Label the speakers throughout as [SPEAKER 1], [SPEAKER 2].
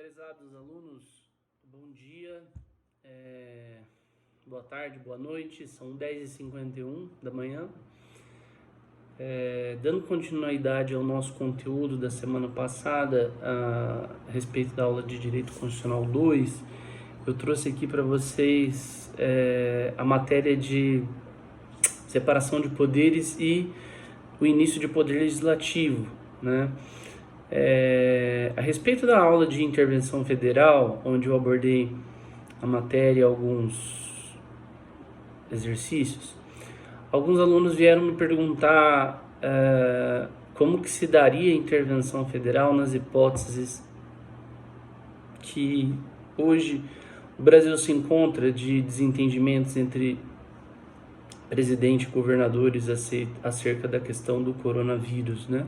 [SPEAKER 1] Prezados alunos, bom dia, boa tarde, boa noite, são 10h51 da manhã. Dando continuidade ao nosso conteúdo da semana passada a respeito da aula de Direito Constitucional 2, eu trouxe aqui para vocês a matéria de separação de poderes e o início de poder legislativo, né? A respeito da aula de intervenção federal, onde eu abordei a matéria e alguns exercícios, alguns alunos vieram me perguntar como que se daria a intervenção federal nas hipóteses que hoje o Brasil se encontra de desentendimentos entre presidente e governadores acerca da questão do coronavírus, né?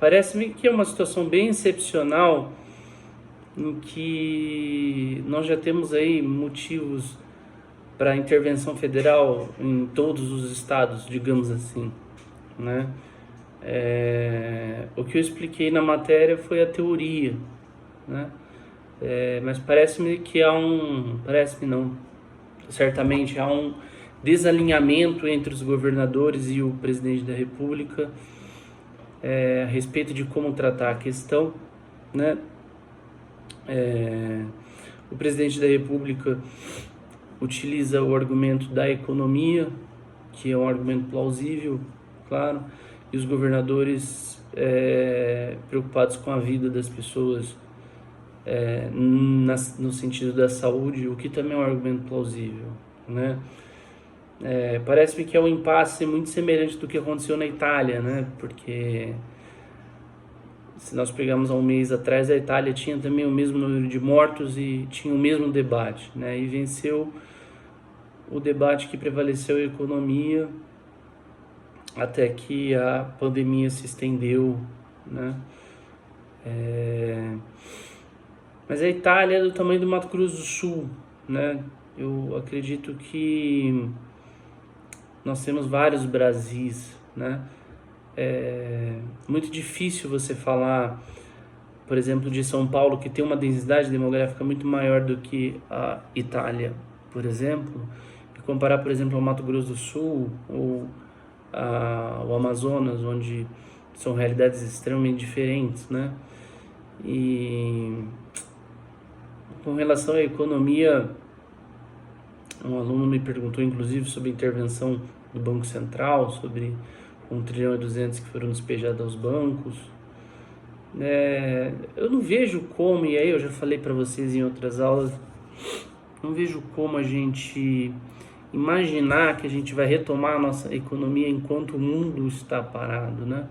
[SPEAKER 1] Parece-me que é uma situação bem excepcional em que nós já temos aí motivos para intervenção federal em todos os estados, digamos assim, né? O que eu expliquei na matéria foi a teoria, né? Mas parece-me que certamente há um desalinhamento entre os governadores e o presidente da República a respeito de como tratar a questão, né? O presidente da República utiliza o argumento da economia, que é um argumento plausível, claro, e os governadores preocupados com a vida das pessoas no sentido da saúde, o que também é um argumento plausível, né? Parece-me que é um impasse muito semelhante do que aconteceu na Itália, né? Porque se nós pegarmos há um mês atrás, a Itália tinha também o mesmo número de mortos e tinha o mesmo debate, né? E venceu o debate que prevaleceu a economia até que a pandemia se estendeu, né? Mas a Itália é do tamanho do Mato Grosso do Sul, né? Eu acredito que nós temos vários Brasis, né? Muito difícil você falar, por exemplo, de São Paulo, que tem uma densidade demográfica muito maior do que a Itália, por exemplo, e comparar, por exemplo, ao Mato Grosso do Sul ou ao Amazonas, onde são realidades extremamente diferentes, né? E com relação à economia, um aluno me perguntou, inclusive, sobre a intervenção do Banco Central, sobre 1,2 trilhão que foram despejados aos bancos. Eu não vejo como, e aí eu já falei para vocês em outras aulas, não vejo como a gente imaginar que a gente vai retomar a nossa economia enquanto o mundo está parado, né?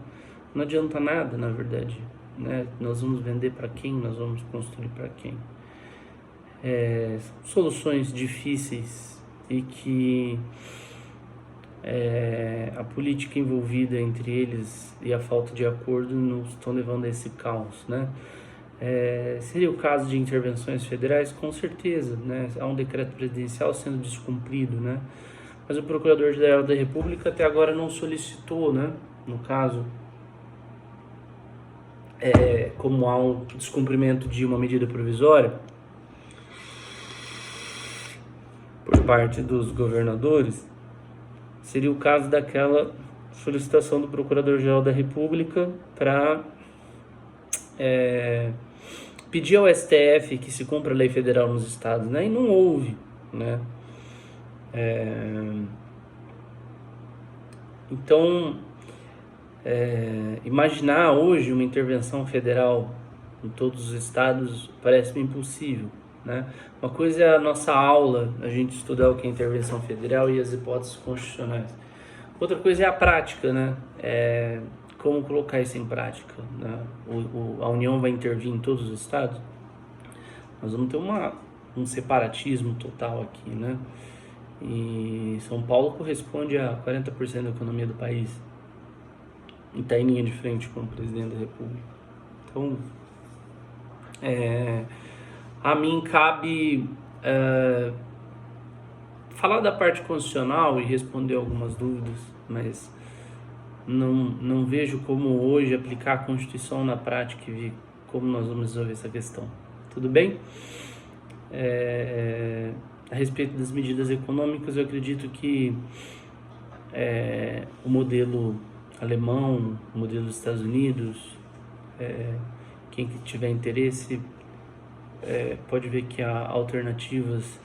[SPEAKER 1] Não adianta nada, na verdade, né? Nós vamos vender para quem? Nós vamos construir para quem? Soluções difíceis e que a política envolvida entre eles e a falta de acordo nos estão levando a esse caos, né? Seria o caso de intervenções federais? Com certeza, né? Há um decreto presidencial sendo descumprido, né? Mas o Procurador-Geral da República até agora não solicitou, né? No caso, como há um descumprimento de uma medida provisória por parte dos governadores, seria o caso daquela solicitação do Procurador-Geral da República para pedir ao STF que se cumpra a lei federal nos estados, né? E não houve, né? Então, imaginar hoje uma intervenção federal em todos os estados parece-me impossível, né? Uma coisa é a nossa aula, a gente estudar o que é intervenção federal e as hipóteses constitucionais. Outra coisa é a prática, né? Como colocar isso em prática, né? A União vai intervir em todos os estados? Nós vamos ter um separatismo total aqui, né? E São Paulo corresponde a 40% da economia do país e está em linha de frente com o presidente da República. Então, a mim cabe falar da parte constitucional e responder algumas dúvidas, mas não vejo como hoje aplicar a Constituição na prática como nós vamos resolver essa questão. Tudo bem? A respeito das medidas econômicas, eu acredito que o modelo alemão, o modelo dos Estados Unidos, quem tiver interesse pode ver que há alternativas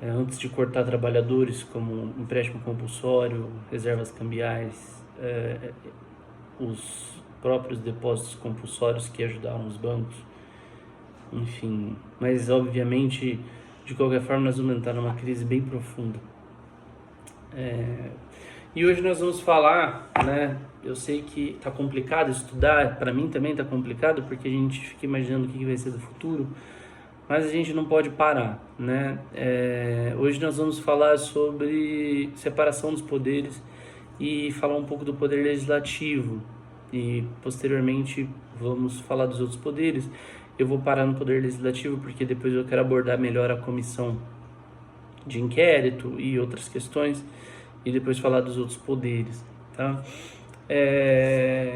[SPEAKER 1] antes de cortar trabalhadores, como empréstimo compulsório, reservas cambiais, os próprios depósitos compulsórios que ajudaram os bancos, enfim. Mas, obviamente, de qualquer forma, nós vamos entrar numa crise bem profunda. E hoje nós vamos falar, né? Eu sei que está complicado estudar, para mim também está complicado, porque a gente fica imaginando o que vai ser do futuro, mas a gente não pode parar, né? Hoje nós vamos falar sobre separação dos poderes e falar um pouco do poder legislativo, e posteriormente vamos falar dos outros poderes. Eu vou parar no poder legislativo porque depois eu quero abordar melhor a comissão de inquérito e outras questões, e depois falar dos outros poderes, tá?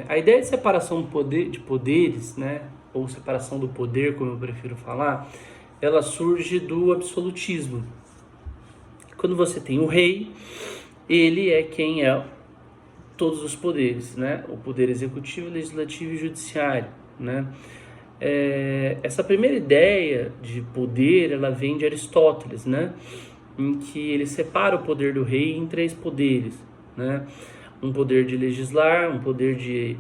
[SPEAKER 1] A ideia de separação de poderes, né, ou separação do poder, como eu prefiro falar, ela surge do absolutismo. Quando você tem o rei, ele é quem é todos os poderes, né? O poder executivo, legislativo e judiciário, né? Essa primeira ideia de poder, ela vem de Aristóteles, né? Em que ele separa o poder do rei em 3 poderes, né? Um poder de legislar, um poder de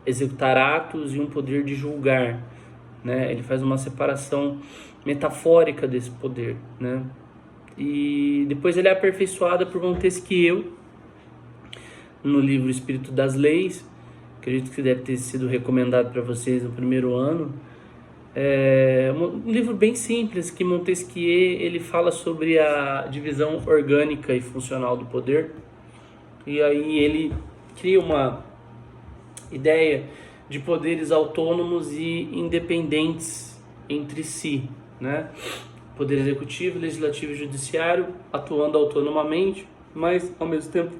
[SPEAKER 1] executar atos e um poder de julgar, né? Ele faz uma separação metafórica desse poder, né? E depois ele é aperfeiçoado por Montesquieu no livro Espírito das Leis. Acredito que deve ter sido recomendado para vocês no primeiro ano. Um livro bem simples, que Montesquieu ele fala sobre a divisão orgânica e funcional do poder, e aí ele cria uma ideia de poderes autônomos e independentes entre si, né? Poder executivo, legislativo e judiciário atuando autonomamente, mas ao mesmo tempo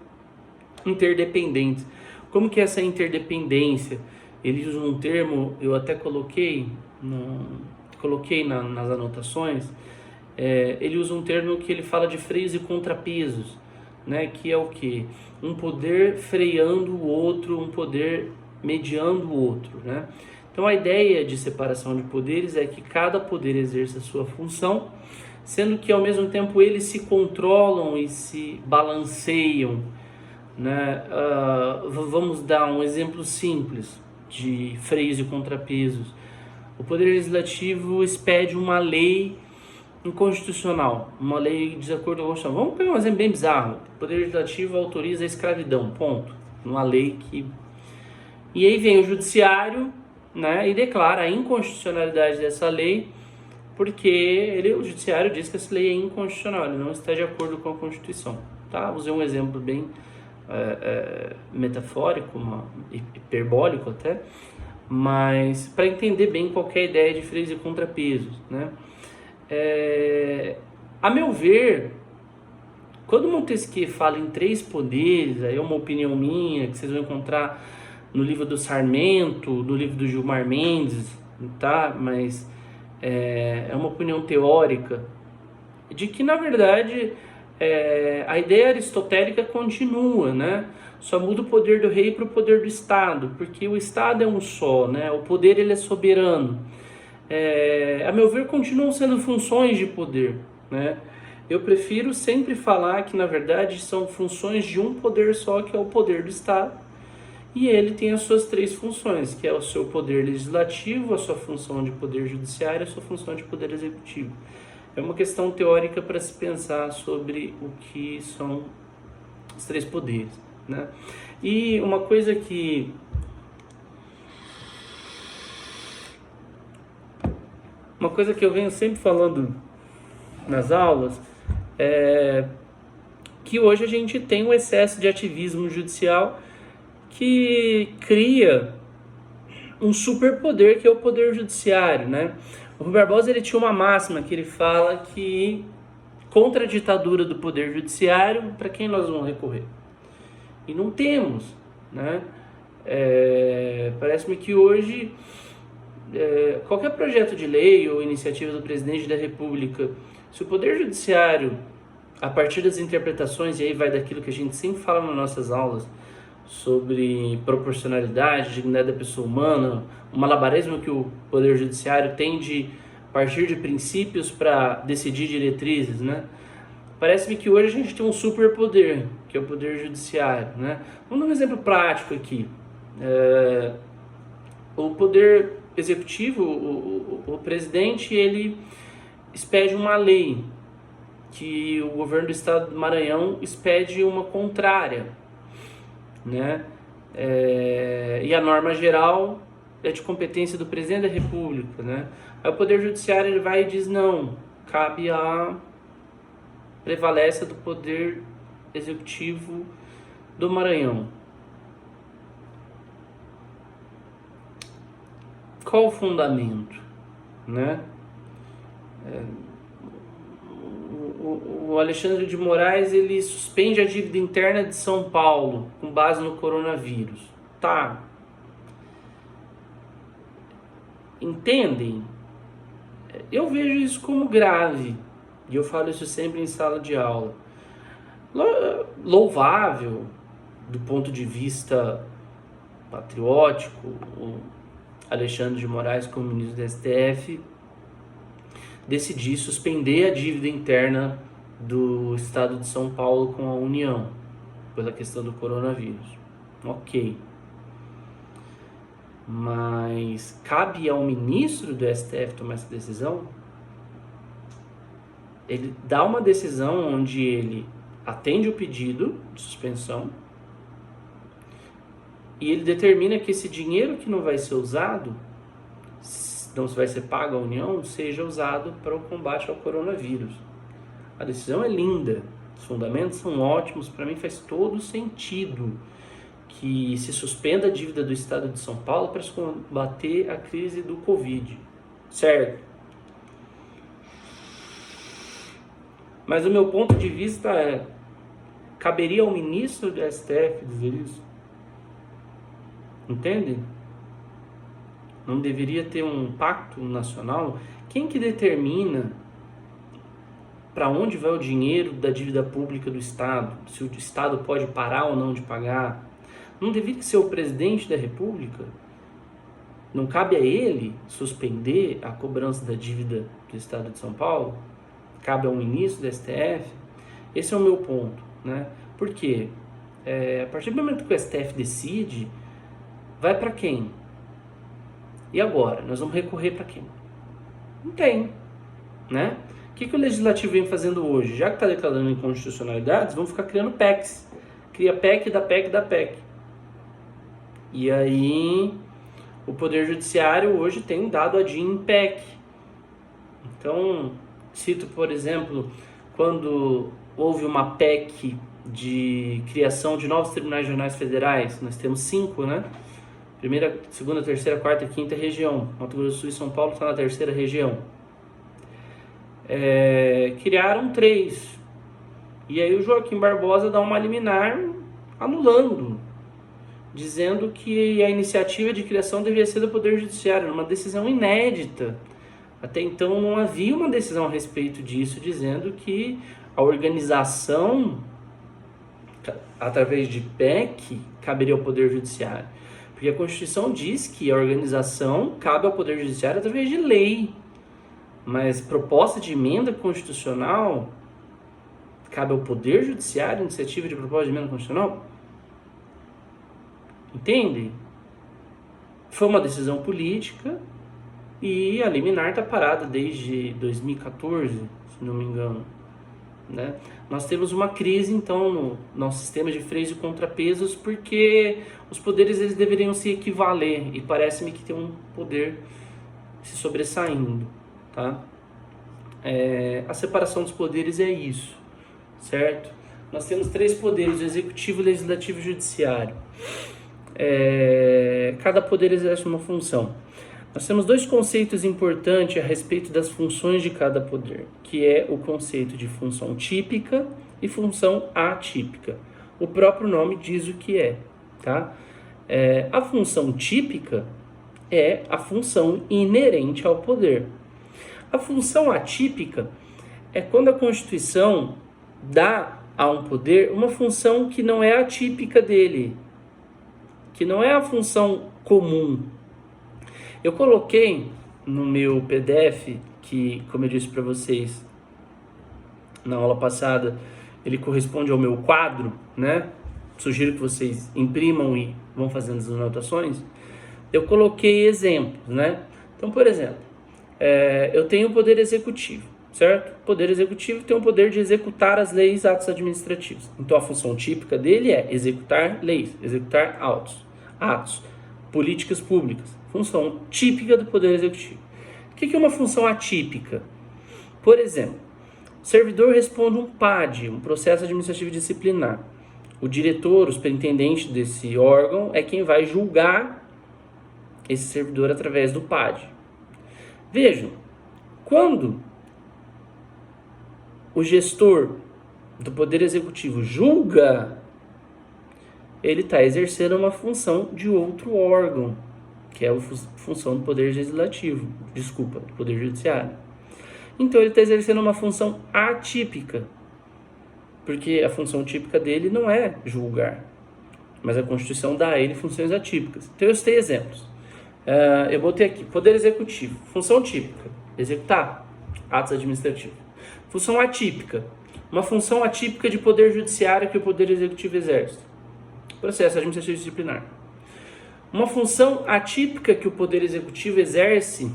[SPEAKER 1] interdependentes. Como que é essa interdependência? Ele usa um termo, eu até coloquei nas anotações, ele usa um termo que ele fala de freios e contrapesos, né? Que é o quê? Um poder freando o outro, um poder mediando o outro, né? Então a ideia de separação de poderes é que cada poder exerce a sua função, sendo que ao mesmo tempo eles se controlam e se balanceiam, né? Vamos dar um exemplo simples de freios e contrapesos. O poder legislativo expede uma lei inconstitucional, uma lei de desacordo com a Constituição. Vamos pegar um exemplo bem bizarro. O poder legislativo autoriza a escravidão, ponto. Uma lei que... E aí vem o judiciário, né, e declara a inconstitucionalidade dessa lei, porque o judiciário diz que essa lei é inconstitucional, ele não está de acordo com a Constituição. Tá? Usei um exemplo bem metafórico, hiperbólico até, mas para entender bem qual é a ideia de freios e contrapesos, né? A meu ver, quando Montesquieu fala em 3 poderes, aí é uma opinião minha, que vocês vão encontrar no livro do Sarmento, no livro do Gilmar Mendes, tá? Mas é uma opinião teórica, de que na verdade a ideia aristotélica continua, né? Só muda o poder do rei para o poder do Estado, porque o Estado é um só, né? O poder ele é soberano. A meu ver, continuam sendo funções de poder, né? Eu prefiro sempre falar que na verdade são funções de um poder só, que é o poder do Estado, e ele tem as suas 3 funções, que é o seu poder legislativo, a sua função de poder judiciário, a sua função de poder executivo. É uma questão teórica para se pensar sobre o que são os 3 poderes, né? E uma coisa que eu venho sempre falando nas aulas é que hoje a gente tem um excesso de ativismo judicial que cria um superpoder, que é o poder judiciário, né? O Rui Barbosa ele tinha uma máxima que ele fala que contra a ditadura do poder judiciário, para quem nós vamos recorrer? E não temos, né? Parece-me que hoje qualquer projeto de lei ou iniciativa do presidente da República, se o Poder Judiciário, a partir das interpretações, e aí vai daquilo que a gente sempre fala nas nossas aulas, sobre proporcionalidade, dignidade da pessoa humana, o malabarismo que o Poder Judiciário tem de partir de princípios para decidir diretrizes, né? Parece-me que hoje a gente tem um superpoder, que é o Poder Judiciário, né? Vamos dar um exemplo prático aqui. O Poder Executivo, o presidente, ele expede uma lei que o governo do estado do Maranhão expede uma contrária, né? E a norma geral é de competência do presidente da República, né? Aí o Poder Judiciário ele vai e diz não, cabe a prevalência do Poder Executivo do Maranhão. Qual o fundamento, né? O Alexandre de Moraes ele suspende a dívida interna de São Paulo com base no coronavírus. Tá. Entendem? Eu vejo isso como grave. E eu falo isso sempre em sala de aula. Louvável do ponto de vista patriótico, o Alexandre de Moraes, como ministro do STF, decidir suspender a dívida interna do estado de São Paulo com a União, pela questão do coronavírus. Ok. Mas cabe ao ministro do STF tomar essa decisão? Ele dá uma decisão onde ele atende o pedido de suspensão e ele determina que esse dinheiro que não vai ser usado, não vai ser pago à União, seja usado para o combate ao coronavírus. A decisão é linda, os fundamentos são ótimos, para mim faz todo sentido que se suspenda a dívida do estado de São Paulo para se combater a crise do Covid, certo? Mas o meu ponto de vista é, caberia ao ministro do STF dizer isso? Entende? Não deveria ter um pacto nacional? Quem que determina para onde vai o dinheiro da dívida pública do Estado? Se o Estado pode parar ou não de pagar? Não deveria ser o presidente da República? Não cabe a ele suspender a cobrança da dívida do Estado de São Paulo? Cabe ao ministro do STF? Esse é o meu ponto, né? Por quê? A partir do momento que o STF decide, vai para quem? E agora? Nós vamos recorrer para quem? Não tem, né? O que o Legislativo vem fazendo hoje? Já que está declarando inconstitucionalidades, vamos ficar criando PECs. Cria PEC da PEC da PEC. E aí, o Poder Judiciário hoje tem dado a DIN em PEC. Então, cito, por exemplo, quando houve uma PEC de criação de novos tribunais regionais federais, nós temos 5, né? Primeira, segunda, terceira, quarta e quinta região. Mato Grosso do Sul e São Paulo estão na terceira região. Criaram 3. E aí o Joaquim Barbosa dá uma liminar anulando, dizendo que a iniciativa de criação devia ser do Poder Judiciário, uma decisão inédita. Até então não havia uma decisão a respeito disso, dizendo que a organização, através de PEC, caberia ao Poder Judiciário. Porque a Constituição diz que a organização cabe ao Poder Judiciário através de lei. Mas proposta de emenda constitucional cabe ao Poder Judiciário, iniciativa de proposta de emenda constitucional? Entende? Foi uma decisão política e a liminar está parada desde 2014, se não me engano, né? Nós temos uma crise, então, no nosso sistema de freios e contrapesos, porque os poderes eles deveriam se equivaler e parece-me que tem um poder se sobressaindo, tá? A separação dos poderes é isso, certo? Nós temos 3 poderes, o executivo, o legislativo e o judiciário. Cada poder exerce uma função. Nós temos 2 conceitos importantes a respeito das funções de cada poder, que é o conceito de função típica e função atípica. O próprio nome diz o que é, tá? A função típica é a função inerente ao poder. A função atípica é quando a Constituição dá a um poder uma função que não é atípica dele, que não é a função comum. Eu coloquei no meu PDF, que, como eu disse para vocês na aula passada, ele corresponde ao meu quadro, né? Sugiro que vocês imprimam e vão fazendo as anotações. Eu coloquei exemplos, né? Então, por exemplo, eu tenho o poder executivo, certo? O poder executivo tem o poder de executar as leis, atos administrativos. Então, a função típica dele é executar leis, executar atos, políticas públicas. Função típica do poder executivo. O que é uma função atípica? Por exemplo, o servidor responde um PAD, um processo administrativo disciplinar. O diretor, o superintendente desse órgão é quem vai julgar esse servidor através do PAD. Vejam, quando o gestor do Poder Executivo julga, ele está exercendo uma função de outro órgão, que é a função do Poder Legislativo, do Poder Judiciário. Então ele está exercendo uma função atípica, porque a função típica dele não é julgar, mas a Constituição dá a ele funções atípicas. Então eu citei exemplos. Eu botei aqui, Poder Executivo, função típica, executar atos administrativos. Função atípica, uma função atípica de Poder Judiciário que o Poder Executivo exerce. Processo administrativo disciplinar. Uma função atípica que o Poder Executivo exerce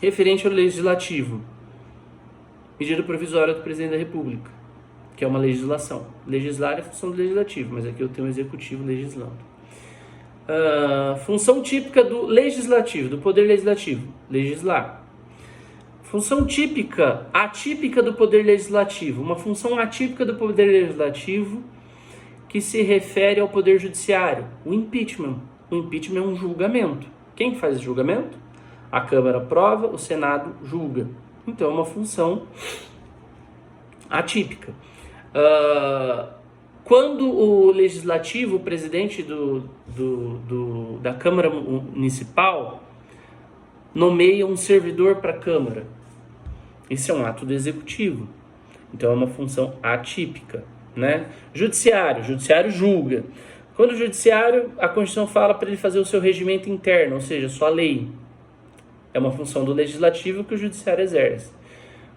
[SPEAKER 1] referente ao Legislativo. Medida provisória do Presidente da República, que é uma legislação. Legislar é a função do Legislativo, mas aqui eu tenho o Executivo legislando. Função típica do Legislativo, do Poder Legislativo, legislar. Função típica, atípica do Poder Legislativo, uma função atípica do Poder Legislativo que se refere ao Poder Judiciário, o impeachment. O impeachment é um julgamento. Quem faz o julgamento? A Câmara aprova, o Senado julga. Então é uma função atípica. Quando o legislativo, o presidente da Câmara Municipal, nomeia um servidor para a Câmara, isso é um ato do executivo. Então é uma função atípica, né? Judiciário julga. Quando o judiciário, a Constituição fala para ele fazer o seu regimento interno, ou seja, sua lei. É uma função do legislativo que o judiciário exerce.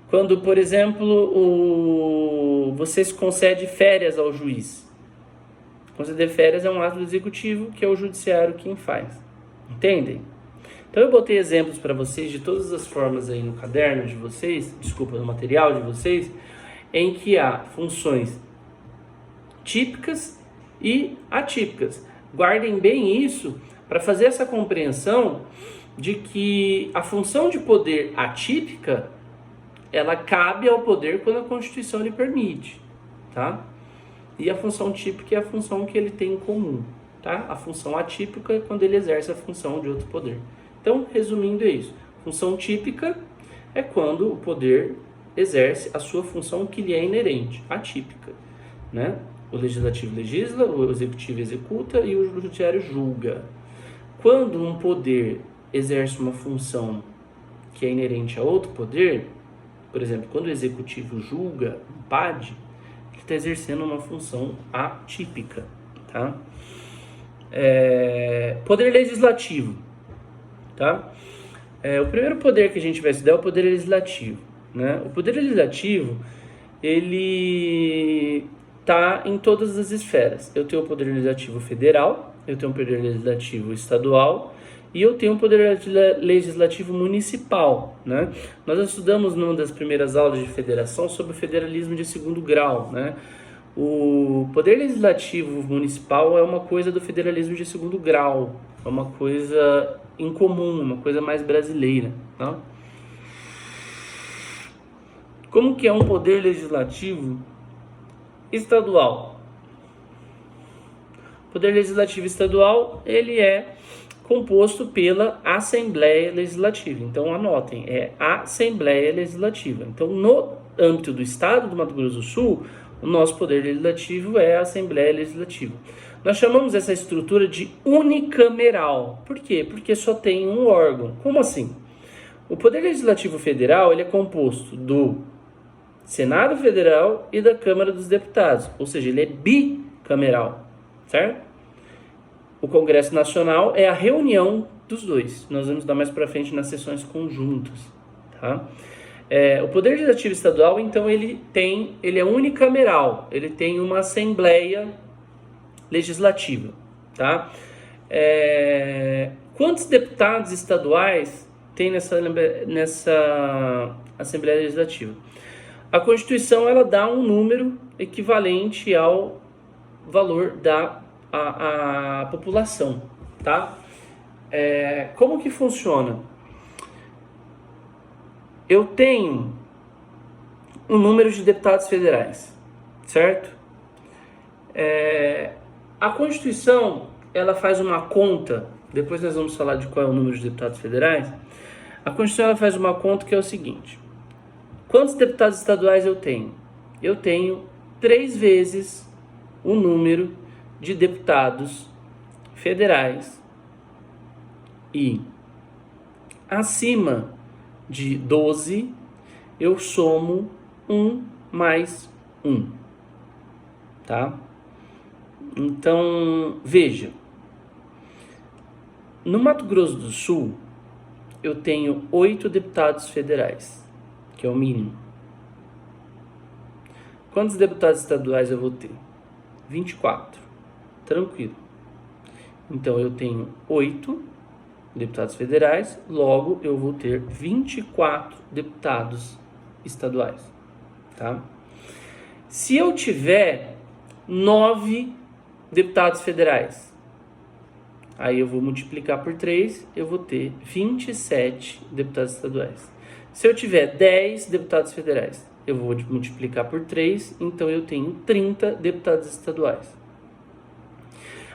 [SPEAKER 1] Quando, por exemplo, você concede férias ao juiz. Conceder férias é um ato do executivo, que é o judiciário quem faz. Entendem? Então eu botei exemplos para vocês de todas as formas aí no caderno de vocês, no material de vocês, em que há funções típicas e atípicas. Guardem bem isso para fazer essa compreensão de que a função de poder atípica, ela cabe ao poder quando a Constituição lhe permite, tá? E a função típica é a função que ele tem em comum, tá? A função atípica é quando ele exerce a função de outro poder. Então, resumindo, é isso. Função típica é quando o poder exerce a sua função que lhe é inerente, atípica, né? O legislativo legisla, o executivo executa e o judiciário julga. Quando um poder exerce uma função que é inerente a outro poder, por exemplo, quando o executivo julga um PAD, ele está exercendo uma função atípica, tá? Poder legislativo, tá? O primeiro poder que a gente vai estudar é o poder legislativo, né? O poder legislativo, ele está em todas as esferas. Eu tenho o poder legislativo federal, eu tenho o poder legislativo estadual e eu tenho o poder legislativo municipal, né? Nós estudamos numa das primeiras aulas de federação sobre o federalismo de segundo grau, né? O poder legislativo municipal é uma coisa do federalismo de segundo grau, é uma coisa incomum, uma coisa mais brasileira, tá? Como que é um poder legislativo estadual? O poder legislativo estadual, ele é composto pela Assembleia Legislativa. Então, anotem, é Assembleia Legislativa. Então, no âmbito do Estado do Mato Grosso do Sul, o nosso poder legislativo é a Assembleia Legislativa. Nós chamamos essa estrutura de unicameral. Por quê? Porque só tem um órgão. Como assim? O Poder Legislativo Federal ele é composto do Senado Federal e da Câmara dos Deputados, ou seja, ele é bicameral, certo? O Congresso Nacional é a reunião dos dois. Nós vamos dar mais para frente nas sessões conjuntas, tá? O Poder Legislativo Estadual, então, ele é unicameral, ele tem uma Assembleia Legislativa, tá? Quantos deputados estaduais tem nessa Assembleia Legislativa? A Constituição ela dá um número equivalente ao valor da a população, tá? Como que funciona? Eu tenho um número de deputados federais, certo? A Constituição ela faz uma conta, depois nós vamos falar de qual é o número de deputados federais. A Constituição ela faz uma conta que é o seguinte: quantos deputados estaduais eu tenho? Eu tenho 3 vezes o número de deputados federais e acima de 12 eu somo 1 mais 1, tá? Então, veja, no Mato Grosso do Sul eu tenho 8 deputados federais, que é o mínimo. Quantos deputados estaduais eu vou ter? 24. Tranquilo. Então, eu tenho 8 deputados federais, logo eu vou ter 24 deputados estaduais, tá? Se eu tiver 9 deputados federais, aí eu vou multiplicar por 3, eu vou ter 27 deputados estaduais. Se eu tiver 10 deputados federais, eu vou multiplicar por 3, então eu tenho 30 deputados estaduais.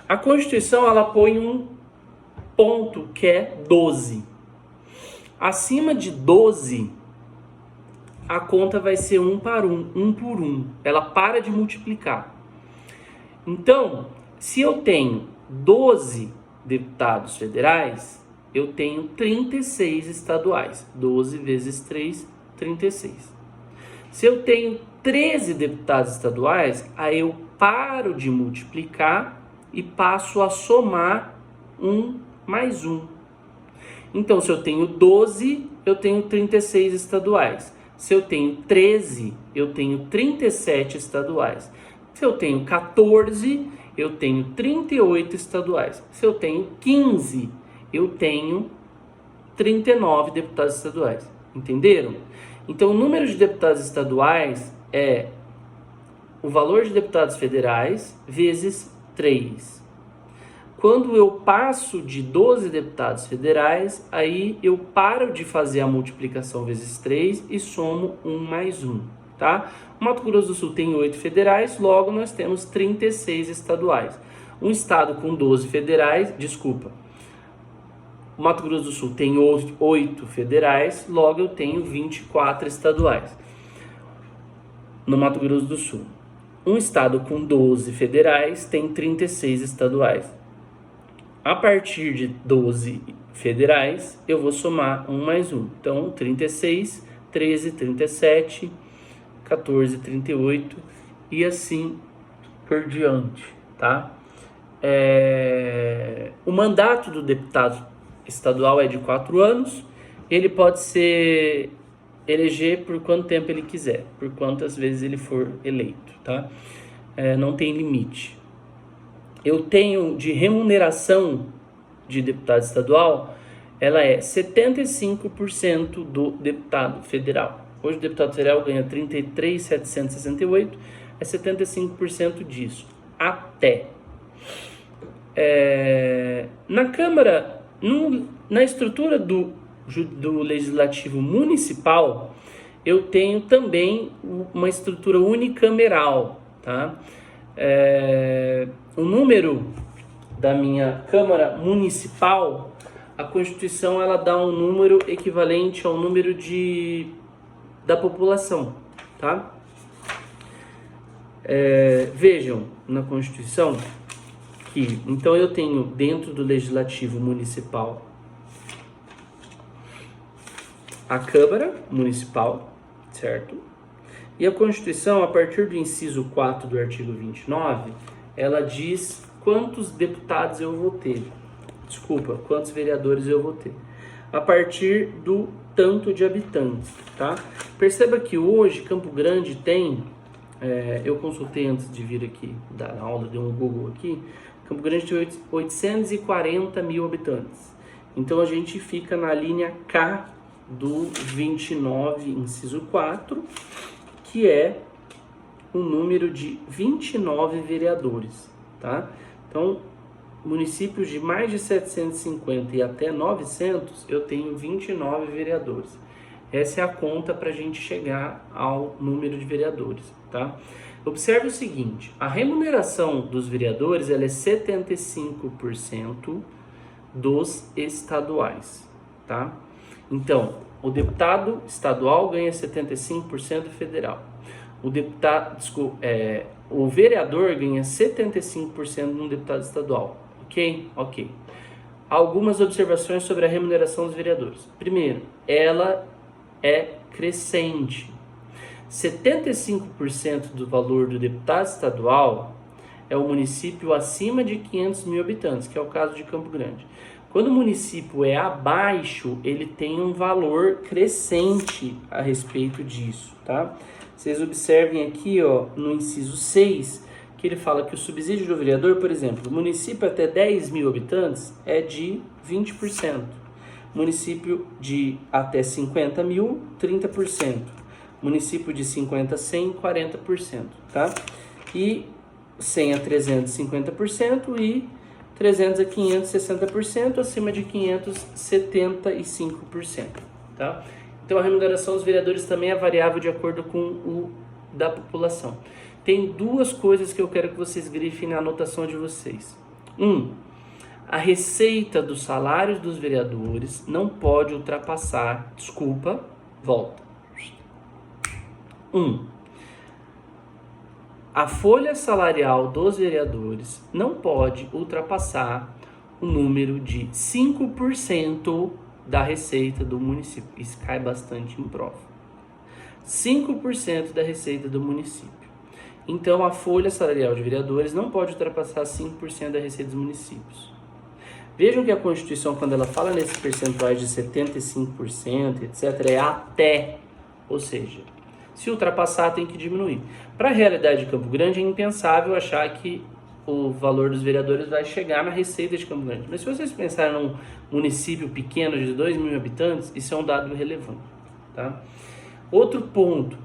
[SPEAKER 1] A Constituição, ela põe um ponto que é 12. Acima de 12, a conta vai ser 1 por 1. Ela para de multiplicar. Então, se eu tenho 12 deputados federais, eu tenho 36 estaduais. 12 vezes 3, 36. Se eu tenho 13 deputados estaduais, aí eu paro de multiplicar e passo a somar 1 mais 1. Então, se eu tenho 12, eu tenho 36 estaduais. Se eu tenho 13, eu tenho 37 estaduais. Se eu tenho 14, eu tenho 38 estaduais. Se eu tenho 15, eu tenho 39 deputados estaduais. Entenderam? Então, o número de deputados estaduais é o valor de deputados federais vezes 3. Quando eu passo de 12 deputados federais, aí eu paro de fazer a multiplicação vezes 3 e somo 1 mais 1, tá? O Mato Grosso do Sul tem 8 federais, logo nós temos 36 estaduais. Um estado com 12 federais, o Mato Grosso do Sul tem 8 federais, logo eu tenho 24 estaduais. No Mato Grosso do Sul. Um estado com 12 federais tem 36 estaduais. A partir de 12 federais, eu vou somar 1 mais 1. Então, 36, 13, 37, 14, 38 e assim por diante, tá? O mandato do deputado estadual é de 4 anos. Ele pode eleger por quanto tempo ele quiser, por quantas vezes ele for eleito, tá? Não tem limite. Eu tenho de remuneração de deputado estadual, ela é 75% do deputado federal. Hoje o deputado federal ganha 33.768, é 75% disso. Até. Na Câmara, na estrutura do Legislativo Municipal, eu tenho também uma estrutura unicameral, tá? O número da minha Câmara Municipal, a Constituição ela dá um número equivalente ao número da população, tá? Vejam na Constituição aqui, então eu tenho dentro do Legislativo Municipal a Câmara Municipal, certo? E a Constituição, a partir do inciso 4 do artigo 29, ela diz quantos deputados eu vou ter. Desculpa, quantos vereadores eu vou ter. A partir do tanto de habitantes, tá? Perceba que hoje Campo Grande tem, eu consultei antes de vir aqui dar aula, dei um Google aqui, Campo Grande tem 840 mil habitantes. Então a gente fica na linha K do 29, inciso 4, que é o número de 29 vereadores, tá? Então, municípios de mais de 750 e até 900, eu tenho 29 vereadores. Essa é a conta para a gente chegar ao número de vereadores, tá? Observe o seguinte, a remuneração dos vereadores ela é 75% dos estaduais, tá? Então, o deputado estadual ganha 75% federal. O vereador ganha 75% de um deputado estadual. Ok? Ok. Algumas observações sobre a remuneração dos vereadores. Primeiro, ela é crescente. 75% do valor do deputado estadual é o município acima de 500 mil habitantes, que é o caso de Campo Grande. Quando o município é abaixo, ele tem um valor crescente a respeito disso, tá? Vocês observem aqui, ó, no inciso 6, que ele fala que o subsídio do vereador, por exemplo, município até 10 mil habitantes é de 20%. Município de até 50 mil, 30%. Município de 50 a 100, 40%, tá? E 100 a 300, 50% e 300 a 500, 60%, acima de 500, 75%, tá? Então a remuneração dos vereadores também é variável de acordo com o da população. Tem duas coisas que eu quero que vocês grifem na anotação de vocês. A receita dos salários dos vereadores não pode ultrapassar, a folha salarial dos vereadores não pode ultrapassar o número de 5% da receita do município. Isso cai bastante em prova. 5% da receita do município. Então, a folha salarial de vereadores não pode ultrapassar 5% da receita dos municípios. Vejam que a Constituição, quando ela fala nesses percentuais de 75%, etc., é até, ou seja, se ultrapassar tem que diminuir. Para a realidade de Campo Grande é impensável achar que o valor dos vereadores vai chegar na receita de Campo Grande. Mas se vocês pensarem num município pequeno de 2 mil habitantes, isso é um dado relevante, tá? Outro ponto,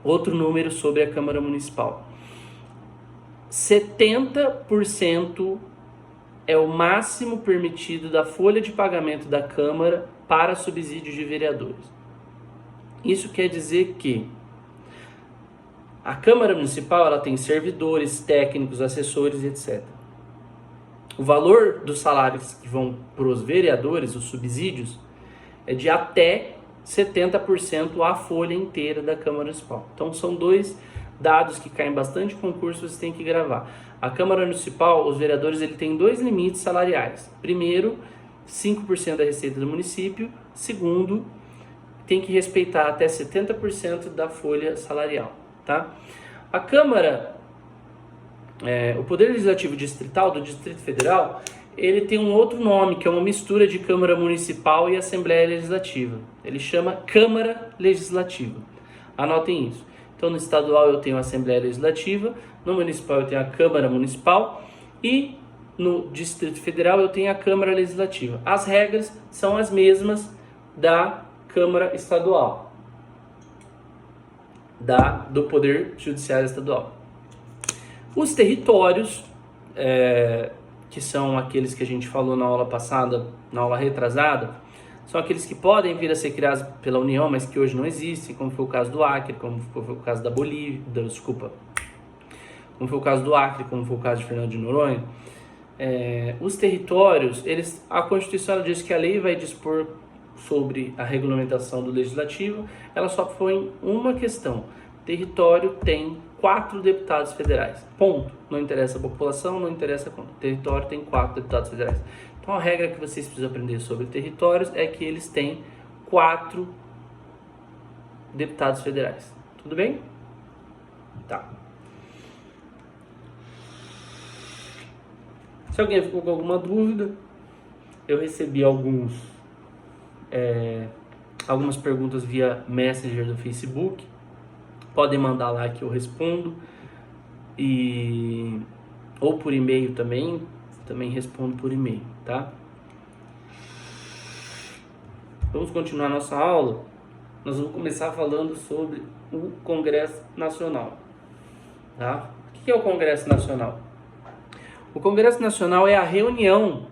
[SPEAKER 1] outro número sobre a Câmara Municipal. 70% é o máximo permitido da folha de pagamento da Câmara para subsídio de vereadores. Isso quer dizer que a Câmara Municipal ela tem servidores, técnicos, assessores, etc. O valor dos salários que vão para os vereadores, os subsídios, é de até 70% a folha inteira da Câmara Municipal. Então são dois dados que caem bastante concurso, você tem que gravar. A Câmara Municipal, os vereadores, ele tem dois limites salariais. Primeiro, 5% da receita do município. Segundo, tem que respeitar até 70% da folha salarial, tá? A Câmara, o Poder Legislativo Distrital do Distrito Federal, ele tem um outro nome, que é uma mistura de Câmara Municipal e Assembleia Legislativa. Ele chama Câmara Legislativa. Anotem isso. Então, no estadual eu tenho a Assembleia Legislativa, no municipal eu tenho a Câmara Municipal e no Distrito Federal eu tenho a Câmara Legislativa. As regras são as mesmas da Câmara Estadual, do Poder Judiciário Estadual. Os territórios, que são aqueles que a gente falou na aula passada, na aula retrasada, são aqueles que podem vir a ser criados pela União, mas que hoje não existem, como foi o caso do Acre, como foi o caso da Bolívia, como foi o caso do Acre, como foi o caso de Fernando de Noronha. Os territórios, a Constituição diz que a lei vai dispor sobre a regulamentação do legislativo, ela só foi uma questão. Território tem 4 deputados federais. Ponto. Não interessa a população, não interessa o território, tem 4 deputados federais. Então a regra que vocês precisam aprender sobre territórios é que eles têm 4 deputados federais. Tudo bem? Tá. Se alguém ficou com alguma dúvida, eu recebi algumas perguntas via Messenger do Facebook. Podem mandar lá que eu respondo. Ou por e-mail também respondo por e-mail, tá? Vamos continuar nossa aula. Nós vamos começar falando sobre o Congresso Nacional, tá? O que é o Congresso Nacional? O Congresso Nacional é a reunião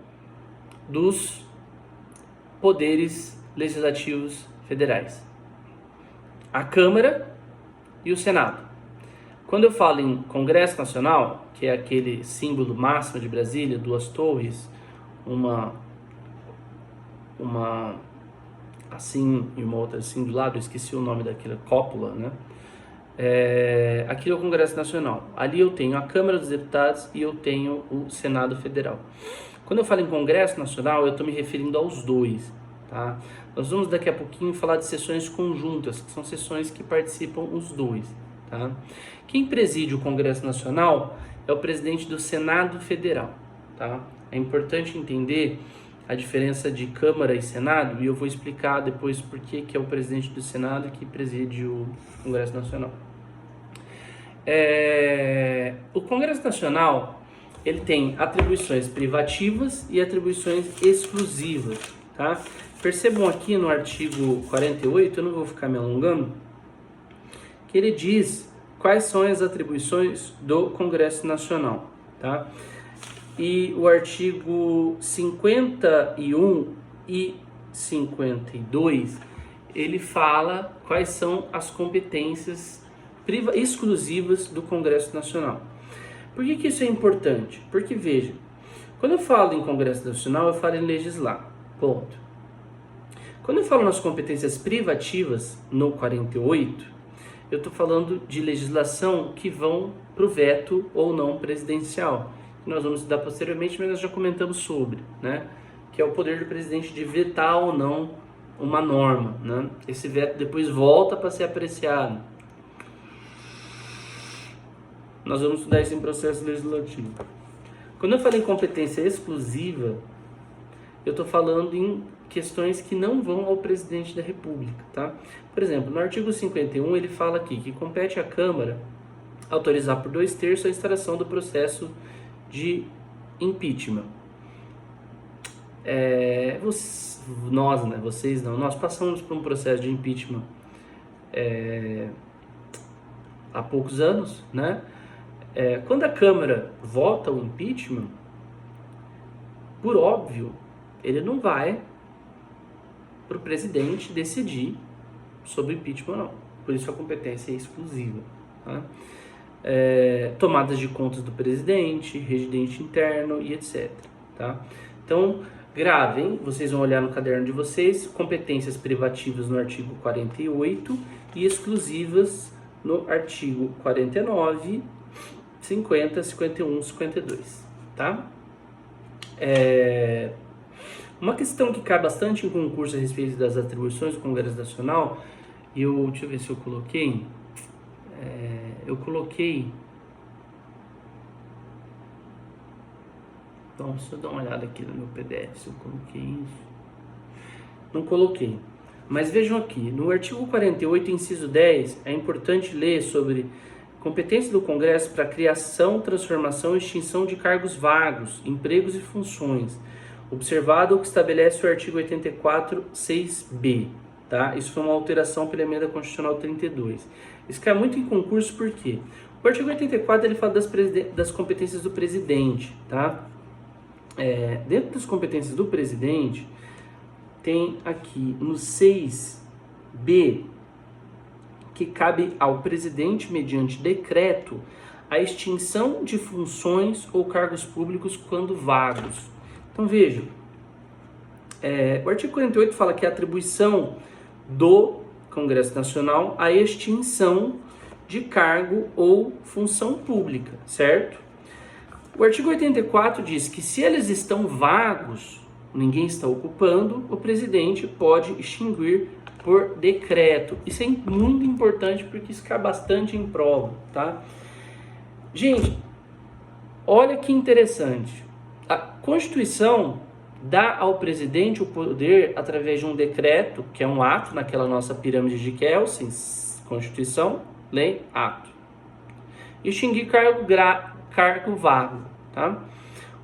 [SPEAKER 1] dos poderes legislativos federais, a Câmara e o Senado. Quando eu falo em Congresso Nacional, que é aquele símbolo máximo de Brasília, 2 torres, uma assim e uma outra assim do lado, eu esqueci o nome daquela cúpula, né? Aqui é o Congresso Nacional. Ali eu tenho a Câmara dos Deputados e eu tenho o Senado Federal. Quando eu falo em Congresso Nacional, eu estou me referindo aos dois, tá? Nós vamos daqui a pouquinho falar de sessões conjuntas, que são sessões que participam os dois, tá? Quem preside o Congresso Nacional é o presidente do Senado Federal, tá? É importante entender a diferença de Câmara e Senado, e eu vou explicar depois por que é o presidente do Senado que preside o Congresso Nacional. O Congresso Nacional, ele tem atribuições privativas e atribuições exclusivas, tá? Percebam aqui no artigo 48, eu não vou ficar me alongando, que ele diz quais são as atribuições do Congresso Nacional, tá? E o artigo 51 e 52, ele fala quais são as competências exclusivas do Congresso Nacional. Por que isso é importante? Porque, veja, quando eu falo em Congresso Nacional, eu falo em legislar, ponto. Quando eu falo nas competências privativas, no 48, eu estou falando de legislação que vão para o veto ou não presidencial, que nós vamos estudar posteriormente, mas nós já comentamos sobre, né? Que é o poder do presidente de vetar ou não uma norma, né? Esse veto depois volta para ser apreciado. Nós vamos estudar isso em processo legislativo. Quando eu falo em competência exclusiva, eu estou falando em questões que não vão ao presidente da República, tá? Por exemplo, no artigo 51 ele fala aqui que compete à Câmara autorizar por 2/3 a instauração do processo de impeachment. Nós passamos por um processo de impeachment há poucos anos, né? Quando a Câmara vota o impeachment, por óbvio, ele não vai para o presidente decidir sobre impeachment, não. Por isso a competência é exclusiva, tá? Tomadas de contas do presidente, regimento interno e etc, tá? Então, gravem, vocês vão olhar no caderno de vocês, competências privativas no artigo 48 e exclusivas no artigo 49, 50, 51, 52, tá? Uma questão que cai bastante em concurso a respeito das atribuições do Congresso Nacional, deixa eu ver se eu coloquei, então, deixa eu dar uma olhada aqui no meu PDF, se eu coloquei isso. Não coloquei. Mas vejam aqui, no artigo 48, inciso 10, é importante ler sobre competência do Congresso para criação, transformação e extinção de cargos vagos, empregos e funções, observado o que estabelece o artigo 84, 6b, tá? Isso foi uma alteração pela emenda constitucional 32. Isso cai muito em concurso, por quê? O artigo 84, ele fala das competências do presidente, tá? Dentro das competências do presidente, tem aqui no 6b, que cabe ao presidente, mediante decreto, a extinção de funções ou cargos públicos quando vagos. Então vejam, o artigo 48 fala que é a atribuição do Congresso Nacional a extinção de cargo ou função pública, certo? O artigo 84 diz que se eles estão vagos, ninguém está ocupando, o presidente pode extinguir por decreto. Isso é muito importante porque isso cai bastante em prova, tá? Gente, olha que interessante. A Constituição dá ao presidente o poder, através de um decreto, que é um ato naquela nossa pirâmide de Kelsen, Constituição, lei, ato. Extinguir cargo vago, tá?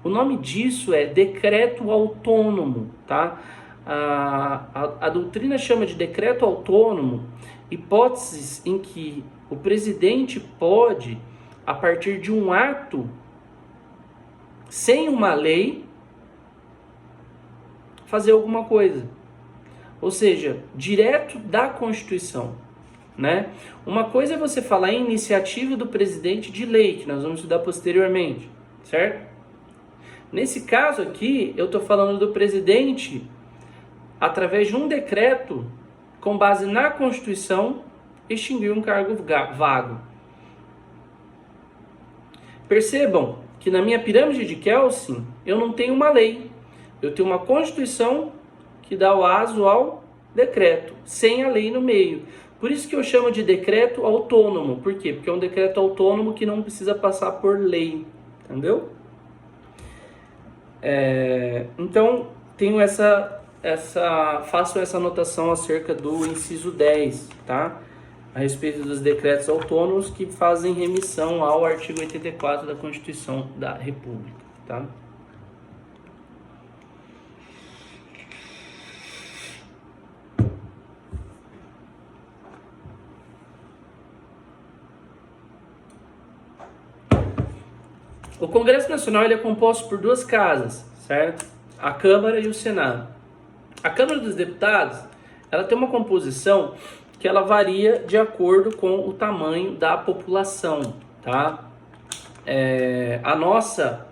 [SPEAKER 1] O nome disso é decreto autônomo, tá? A doutrina chama de decreto autônomo hipóteses em que o presidente pode, a partir de um ato, sem uma lei, fazer alguma coisa. Ou seja, direto da Constituição, né? Uma coisa é você falar em iniciativa do presidente de lei, que nós vamos estudar posteriormente, certo? Nesse caso aqui, eu estou falando do presidente, através de um decreto, com base na Constituição, extinguir um cargo vago. Percebam que na minha pirâmide de Kelsen, eu não tenho uma lei. Eu tenho uma Constituição que dá o aso ao decreto, sem a lei no meio. Por isso que eu chamo de decreto autônomo. Por quê? Porque é um decreto autônomo que não precisa passar por lei. Entendeu? Então, tenho faço essa anotação acerca do inciso 10, tá? A respeito dos decretos autônomos que fazem remissão ao artigo 84 da Constituição da República, tá? O Congresso Nacional ele é composto por duas casas, certo? A Câmara e o Senado. A Câmara dos Deputados, ela tem uma composição que ela varia de acordo com o tamanho da população, tá? A nossa,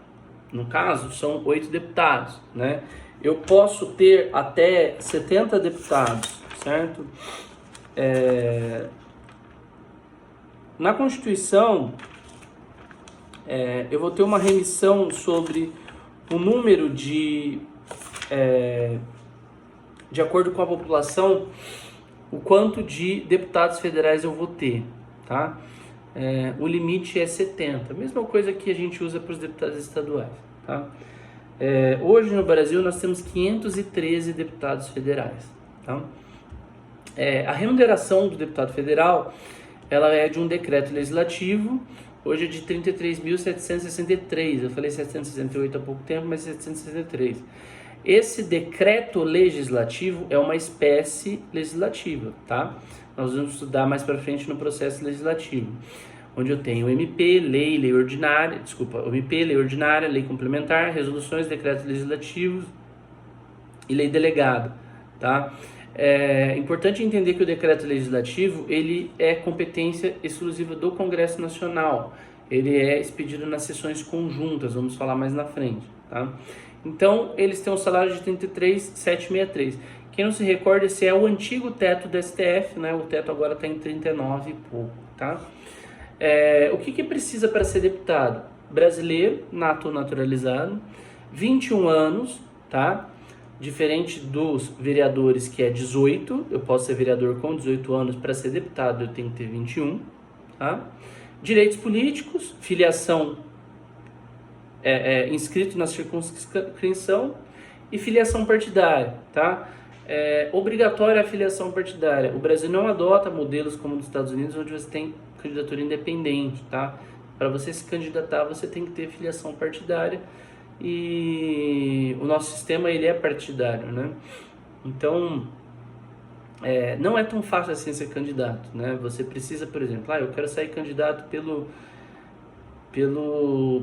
[SPEAKER 1] no caso, são 8 deputados, né? Eu posso ter até 70 deputados, certo? Na Constituição, eu vou ter uma remissão sobre o número de acordo com a população, o quanto de deputados federais eu vou ter, tá? O limite é 70, mesma coisa que a gente usa para os deputados estaduais, tá? Hoje no Brasil nós temos 513 deputados federais, tá? A remuneração do deputado federal, ela é de um decreto legislativo, hoje é de 33.763, eu falei 768 há pouco tempo, mas 763. Esse decreto legislativo é uma espécie legislativa, tá? Nós vamos estudar mais para frente no processo legislativo, onde eu tenho MP, lei ordinária, lei ordinária, lei complementar, resoluções, decretos legislativos e lei delegada, tá? É importante entender que o decreto legislativo, ele é competência exclusiva do Congresso Nacional. Ele é expedido nas sessões conjuntas, vamos falar mais na frente, tá? Então, eles têm um salário de 33.763. Quem não se recorda, esse é o antigo teto do STF, né? O teto agora está em 39 e pouco, tá? O que precisa para ser deputado? Brasileiro, nato ou naturalizado, 21 anos, tá? Diferente dos vereadores, que é 18, eu posso ser vereador com 18 anos, para ser deputado eu tenho que ter 21, tá? Direitos políticos, filiação, inscrito na circunscrição, e filiação partidária, tá? Obrigatória a filiação partidária. O Brasil não adota modelos como nos Estados Unidos, onde você tem candidatura independente, tá? Para você se candidatar, você tem que ter filiação partidária, e o nosso sistema ele é partidário, né? Então, não é tão fácil assim ser candidato, né? Você precisa, por exemplo, eu quero sair candidato pelo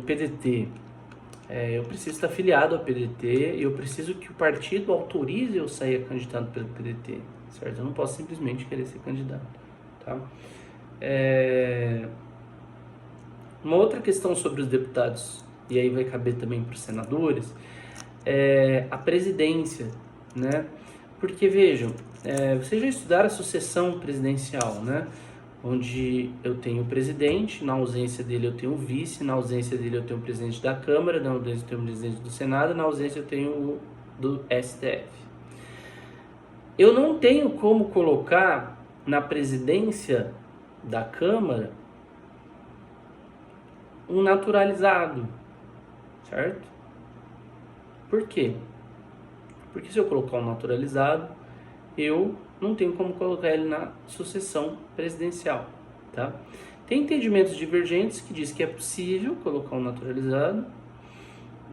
[SPEAKER 1] PDT. Eu preciso estar afiliado ao PDT e eu preciso que o partido autorize eu sair candidato pelo PDT, certo? Eu não posso simplesmente querer ser candidato, tá? Uma outra questão sobre os deputados, e aí vai caber também para os senadores, a presidência, né? Porque, vejam, vocês já estudaram a sucessão presidencial, né? onde eu tenho o presidente, na ausência dele eu tenho o vice, na ausência dele eu tenho o presidente da Câmara, na ausência eu tenho o presidente do Senado, na ausência eu tenho o do STF. Eu não tenho como colocar na presidência da Câmara um naturalizado, certo? Por quê? Porque se eu colocar um naturalizado, eu não tenho como colocar ele na sucessão presidencial, tá? Tem entendimentos divergentes que diz que é possível colocar um naturalizado,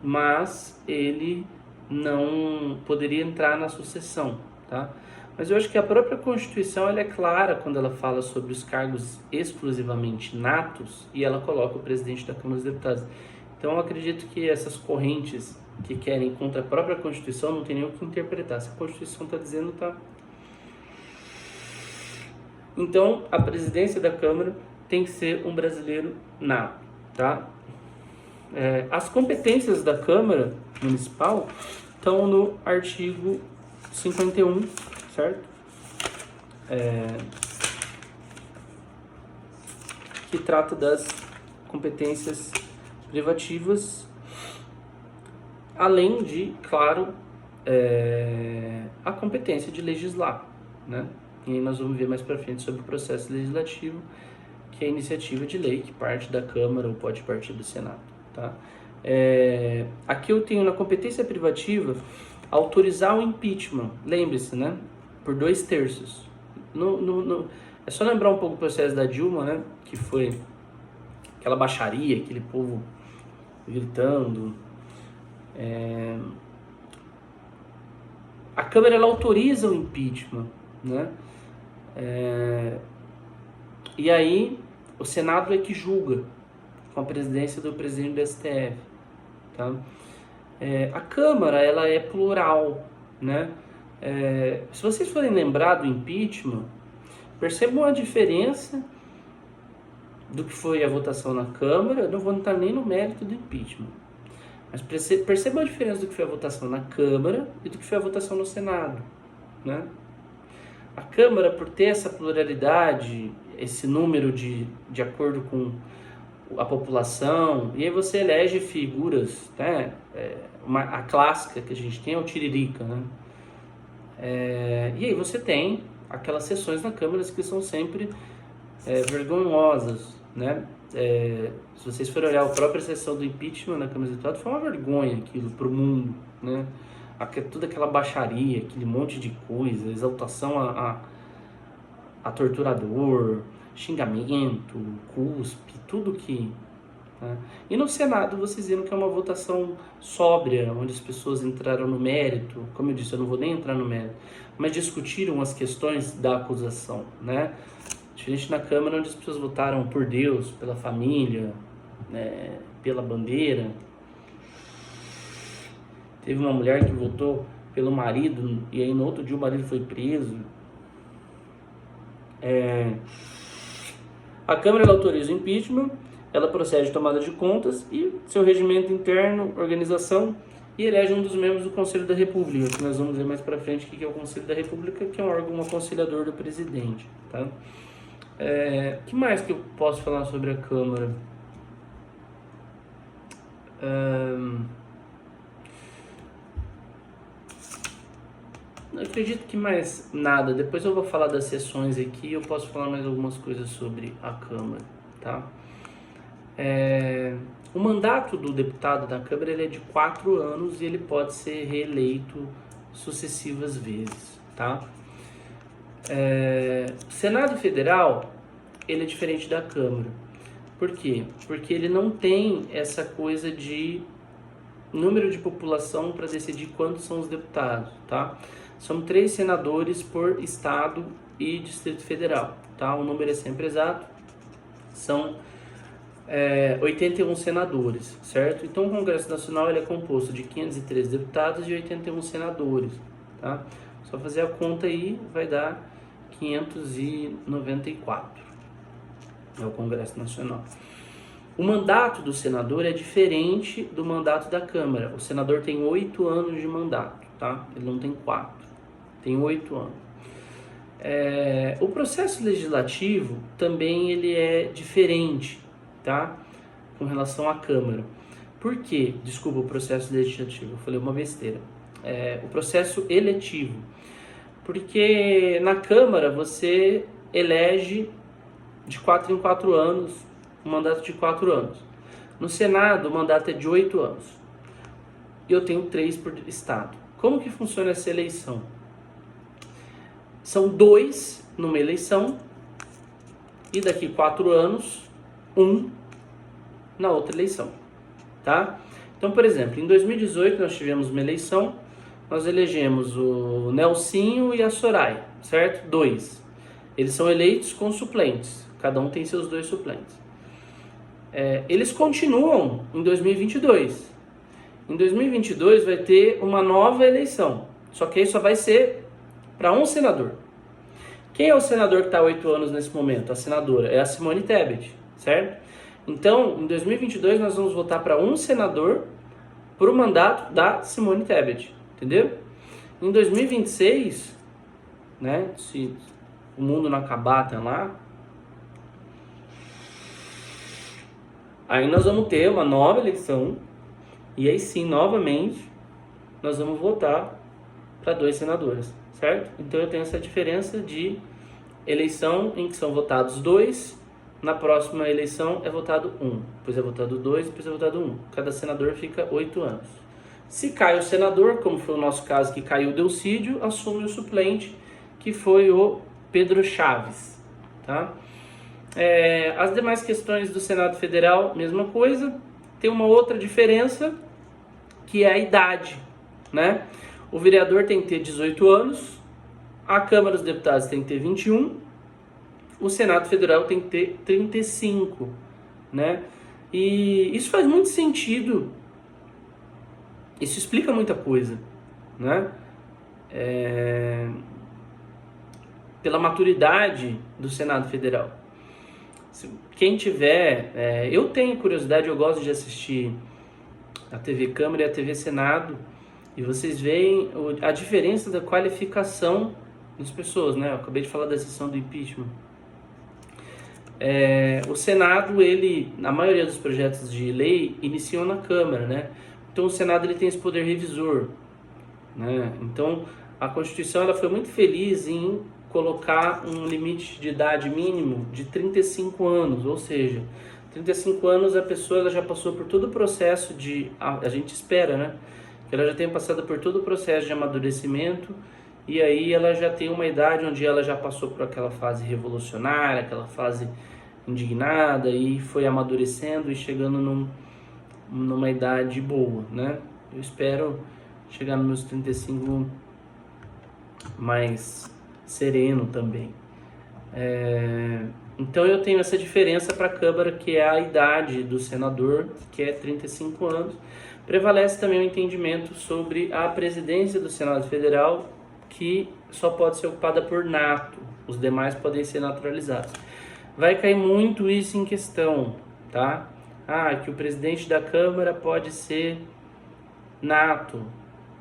[SPEAKER 1] mas ele não poderia entrar na sucessão, tá? Mas eu acho que a própria Constituição ela é clara quando ela fala sobre os cargos exclusivamente natos e ela coloca o presidente da Câmara dos Deputados. Então eu acredito que essas correntes que querem contra a própria Constituição não tem nem o que interpretar. Se a Constituição está dizendo, tá. Então a presidência da Câmara tem que ser um brasileiro nato, tá? As competências da Câmara Municipal estão no artigo 51, certo? Que trata das competências privativas, além de, claro, a competência de legislar, né? E aí nós vamos ver mais para frente sobre o processo legislativo, que é a iniciativa de lei que parte da Câmara ou pode partir do Senado, tá? Aqui eu tenho na competência privativa autorizar o impeachment, lembre-se, né? Por 2/3. É só lembrar um pouco o processo da Dilma, né? Que foi aquela baixaria, aquele povo gritando. A Câmara ela autoriza o impeachment, né? E aí o Senado é que julga, com a presidência do presidente do STF, tá? A Câmara ela é plural, né? Se vocês forem lembrar do impeachment, percebam a diferença do que foi a votação na Câmara. Eu não vou entrar nem no mérito do impeachment, mas percebam a diferença do que foi a votação na Câmara e do que foi a votação no Senado, né? A Câmara, por ter essa pluralidade, esse número de acordo com a população, e aí você elege figuras, né? A clássica que a gente tem é o Tiririca, né? E aí você tem aquelas sessões na Câmara que são sempre vergonhosas, né? Se vocês forem olhar a própria sessão do impeachment na Câmara dos Deputados, foi uma vergonha aquilo para o mundo, né? Toda aquela baixaria, aquele monte de coisa, exaltação a torturador, xingamento, cuspe, tudo que... Né? E no Senado vocês viram que é uma votação sóbria, onde as pessoas entraram no mérito. Como eu disse, eu não vou nem entrar no mérito, mas discutiram as questões da acusação, né? Diferente na Câmara, onde as pessoas votaram por Deus, pela família, né, pela bandeira. Teve uma mulher que votou pelo marido, e aí no outro dia o marido foi preso. A Câmara ela autoriza o impeachment, ela procede à tomada de contas e seu regimento interno, organização, e elege um dos membros do Conselho da República, que nós vamos ver mais pra frente o que é o Conselho da República, que é um órgão aconselhador do presidente, tá? Que mais que eu posso falar sobre a Câmara? Não acredito que mais nada. Depois eu vou falar das sessões aqui, eu posso falar mais algumas coisas sobre a Câmara, tá? O mandato do deputado da Câmara ele é de 4 anos e ele pode ser reeleito sucessivas vezes, tá? O Senado Federal ele é diferente da Câmara. Por quê? Porque ele não tem essa coisa de número de população para decidir quantos são os deputados, tá? São 3 senadores por estado e Distrito Federal, tá? O número é sempre exato, são 81 senadores, certo? Então o Congresso Nacional ele é composto de 513 deputados e 81 senadores, tá? Só fazer a conta aí, vai dar 594, é o Congresso Nacional. O mandato do senador é diferente do mandato da Câmara. O senador tem 8 anos de mandato, tá? Ele não tem 4, tem 8 anos. O processo legislativo também ele é diferente, tá? Com relação à Câmara. Por quê? Desculpa, o processo legislativo, eu falei uma besteira. O processo eletivo. Porque na Câmara você elege de 4 em 4 anos, um mandato de 4 anos. No Senado, o mandato é de 8 anos. E eu tenho 3 por estado. Como que funciona essa eleição? São 2 numa eleição e daqui 4 anos, 1 na outra eleição, tá? Então, por exemplo, em 2018 nós tivemos uma eleição, nós elegemos o Nelsinho e a Soraya, certo? 2. Eles são eleitos com suplentes, cada um tem seus 2 suplentes. Eles continuam em 2022. Em 2022 vai ter uma nova eleição, só que aí só vai ser para um senador. Quem é o senador que está há 8 anos nesse momento? A senadora é a Simone Tebet, certo? Então, em 2022 nós vamos votar para um senador para o mandato da Simone Tebet, entendeu? Em 2026, né, se o mundo não acabar até lá, aí nós vamos ter uma nova eleição e aí sim, novamente, nós vamos votar para 2 senadores, certo? Então eu tenho essa diferença de eleição em que são votados 2, na próxima eleição é votado 1, depois é votado 2, depois é votado 1. Cada senador fica 8 anos. Se cai o senador, como foi o nosso caso que caiu o Delcídio, assume o suplente, que foi o Pedro Chaves, tá? As demais questões do Senado Federal, mesma coisa. Tem uma outra diferença, que é a idade, né? O vereador tem que ter 18 anos, a Câmara dos Deputados tem que ter 21, o Senado Federal tem que ter 35, né? E isso faz muito sentido, isso explica muita coisa, né? Pela maturidade do Senado Federal. Quem tiver, eu tenho curiosidade, eu gosto de assistir a TV Câmara e a TV Senado, e vocês veem a diferença da qualificação das pessoas, né? Eu acabei de falar da sessão do impeachment. O Senado, ele, na maioria dos projetos de lei, iniciam na Câmara, né? Então o Senado ele tem esse poder revisor, né? Então a Constituição ela foi muito feliz em colocar um limite de idade mínimo de 35 anos, ou seja, 35 anos a pessoa ela já passou por todo o processo a gente espera, né? Que ela já tenha passado por todo o processo de amadurecimento e aí ela já tem uma idade onde ela já passou por aquela fase revolucionária, aquela fase indignada e foi amadurecendo e chegando numa idade boa, né? Eu espero chegar nos meus 35 mais sereno também. Então eu tenho essa diferença para a Câmara, que é a idade do senador, que é 35 anos. Prevalece também o entendimento sobre a presidência do Senado Federal, que só pode ser ocupada por nato, os demais podem ser naturalizados. Vai cair muito isso em questão, tá? Que o presidente da Câmara pode ser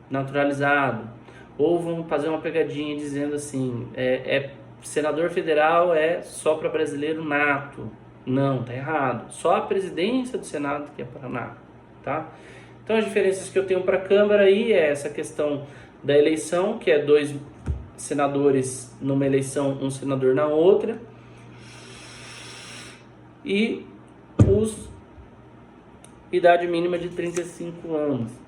[SPEAKER 1] naturalizado. Ou vão fazer uma pegadinha dizendo assim, senador federal é só para brasileiro nato. Não, tá errado. Só a presidência do Senado que é para nato, tá? Então as diferenças que eu tenho para a Câmara aí é essa questão da eleição, que é 2 senadores numa eleição, um senador na outra. E idade mínima de 35 anos.